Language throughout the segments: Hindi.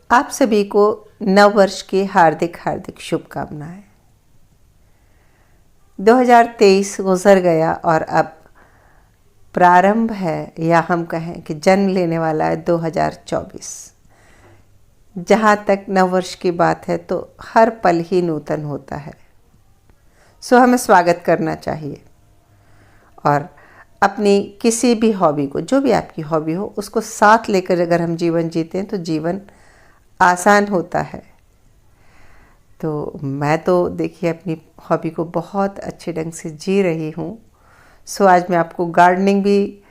आप सभी को नव वर्ष की हार्दिक हार्दिक शुभकामनाएं। 2023 गुजर गया और अब प्रारंभ है, या हम कहें कि जन्म लेने वाला है 2024। जहाँ तक नव वर्ष की बात है तो हर पल ही नूतन होता है, सो हमें स्वागत करना चाहिए और अपनी किसी भी हॉबी को, जो भी आपकी हॉबी हो, उसको साथ लेकर अगर हम जीवन जीते हैं तो जीवन आसान होता है। तो मैं तो देखिए अपनी हॉबी को बहुत अच्छे ढंग से जी रही हूँ। सो आज मैं आपको गार्डनिंग भी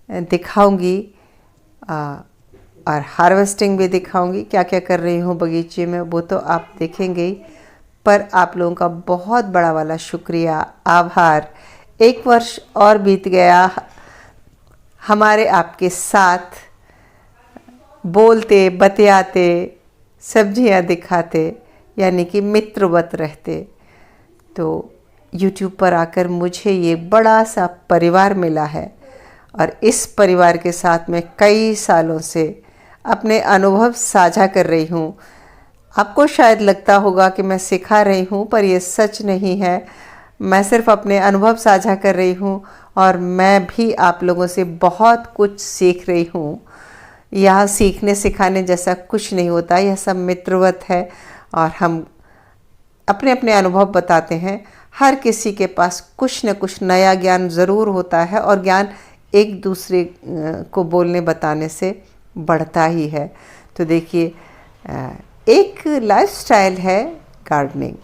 दिखाऊंगी और हार्वेस्टिंग भी दिखाऊंगी। क्या क्या कर रही हूँ बगीचे में वो तो आप देखेंगे ही, पर आप लोगों का बहुत बड़ा वाला शुक्रिया, आभार। 1 वर्ष और बीत गया हमारे आपके साथ बोलते बतियाते, सब्जियां दिखाते, यानी कि मित्रवत रहते। तो YouTube पर आकर मुझे ये बड़ा सा परिवार मिला है और इस परिवार के साथ मैं कई सालों से अपने अनुभव साझा कर रही हूँ। आपको शायद लगता होगा कि मैं सिखा रही हूँ, पर ये सच नहीं है। मैं सिर्फ अपने अनुभव साझा कर रही हूँ और मैं भी आप लोगों से बहुत कुछ सीख रही हूँ। यहाँ सीखने सिखाने जैसा कुछ नहीं होता, यह सब मित्रवत है और हम अपने अपने अनुभव बताते हैं। हर किसी के पास कुछ न कुछ नया ज्ञान ज़रूर होता है और ज्ञान एक दूसरे को बोलने बताने से बढ़ता ही है। तो देखिए, एक लाइफस्टाइल है गार्डनिंग।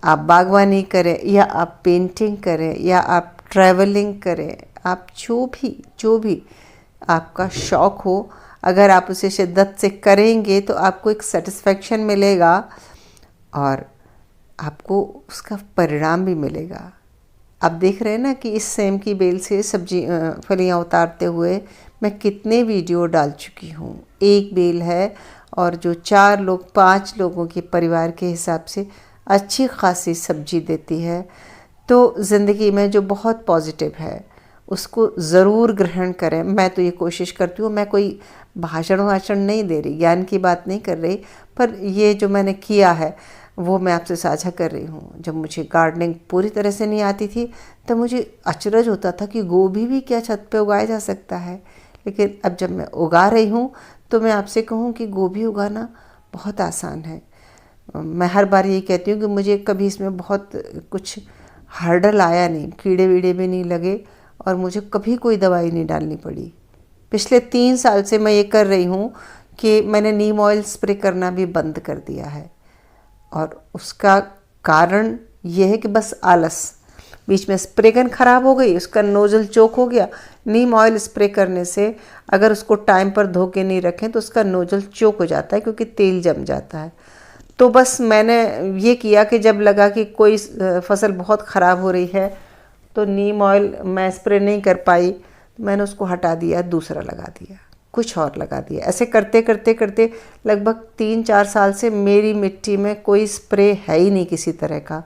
आप बागवानी करें या आप पेंटिंग करें या आप ट्रैवलिंग करें, आप जो भी आपका शौक़ हो, अगर आप उसे शिद्दत से करेंगे तो आपको एक सेटिस्फेक्शन मिलेगा और आपको उसका परिणाम भी मिलेगा। आप देख रहे हैं ना कि इस सेम की बेल से सब्जी फलियाँ उतारते हुए मैं कितने वीडियो डाल चुकी हूँ। एक बेल है और जो 4 लोग 5 लोगों के परिवार के हिसाब से अच्छी खासी सब्जी देती है। तो ज़िंदगी में जो बहुत पॉजिटिव है उसको ज़रूर ग्रहण करें। मैं तो ये कोशिश करती हूँ, मैं कोई भाषण नहीं दे रही, ज्ञान की बात नहीं कर रही, पर ये जो मैंने किया है वो मैं आपसे साझा कर रही हूँ। जब मुझे गार्डनिंग पूरी तरह से नहीं आती थी तब मुझे अचरज होता था कि गोभी भी क्या छत पे उगाया जा सकता है, लेकिन अब जब मैं उगा रही हूँ तो मैं आपसे कहूँ कि गोभी उगाना बहुत आसान है। मैं हर बार यही कहती हूँ कि मुझे कभी इसमें बहुत कुछ हर्डल आया नहीं, कीड़े वीड़े भी नहीं लगे और मुझे कभी कोई दवाई नहीं डालनी पड़ी। पिछले 3 साल से मैं ये कर रही हूँ कि मैंने नीम ऑयल स्प्रे करना भी बंद कर दिया है और उसका कारण ये है कि बस आलस। बीच में स्प्रे गन ख़राब हो गई, उसका नोज़ल चोक हो गया। नीम ऑयल स्प्रे करने से अगर उसको टाइम पर धो के नहीं रखें तो उसका नोज़ल चोक हो जाता है क्योंकि तेल जम जाता है। तो बस मैंने ये किया कि जब लगा कि कोई फसल बहुत ख़राब हो रही है तो नीम ऑयल मैं स्प्रे नहीं कर पाई, मैंने उसको हटा दिया, दूसरा लगा दिया, कुछ और लगा दिया। ऐसे करते करते करते लगभग 3-4 साल से मेरी मिट्टी में कोई स्प्रे है ही नहीं किसी तरह का।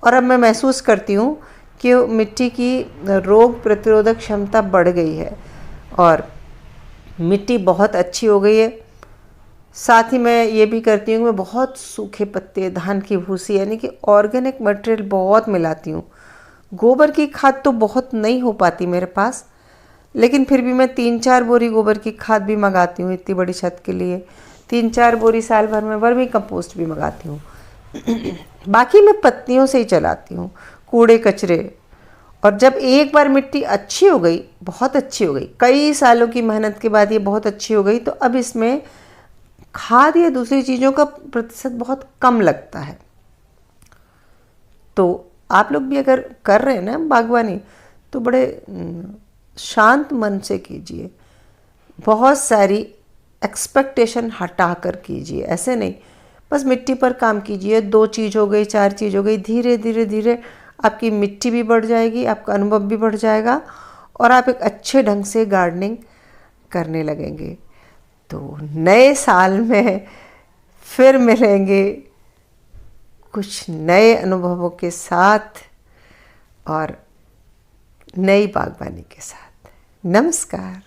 और अब मैं महसूस करती हूँ कि मिट्टी की रोग प्रतिरोधक क्षमता बढ़ गई है और मिट्टी बहुत अच्छी हो गई है। साथ ही मैं ये भी करती हूँ कि मैं बहुत सूखे पत्ते, धान की भूसी, यानी कि ऑर्गेनिक मटेरियल बहुत मिलाती हूँ। गोबर की खाद तो बहुत नहीं हो पाती मेरे पास, लेकिन फिर भी मैं 3-4 बोरी गोबर की खाद भी मंगाती हूँ इतनी बड़ी छत के लिए। 3-4 बोरी साल भर में वर्मी कंपोस्ट भी मंगाती हूँ। बाकी मैं पत्तियों से ही चलाती हूँ, कूड़े कचरे। और जब एक बार मिट्टी अच्छी हो गई, बहुत अच्छी हो गई, कई सालों की मेहनत के बाद ये बहुत अच्छी हो गई, तो अब इसमें खाद या दूसरी चीज़ों का प्रतिशत बहुत कम लगता है। तो आप लोग भी अगर कर रहे हैं ना बागवानी तो बड़े शांत मन से कीजिए, बहुत सारी एक्सपेक्टेशन हटा कर कीजिए। ऐसे नहीं बस मिट्टी पर काम कीजिए, 2 चीज़ हो गई, 4 चीज़ हो गई, धीरे धीरे धीरे आपकी मिट्टी भी बढ़ जाएगी, आपका अनुभव भी बढ़ जाएगा और आप एक अच्छे ढंग से गार्डनिंग करने लगेंगे। तो नए साल में फिर मिलेंगे कुछ नए अनुभवों के साथ और नई बागवानी के साथ। नमस्कार।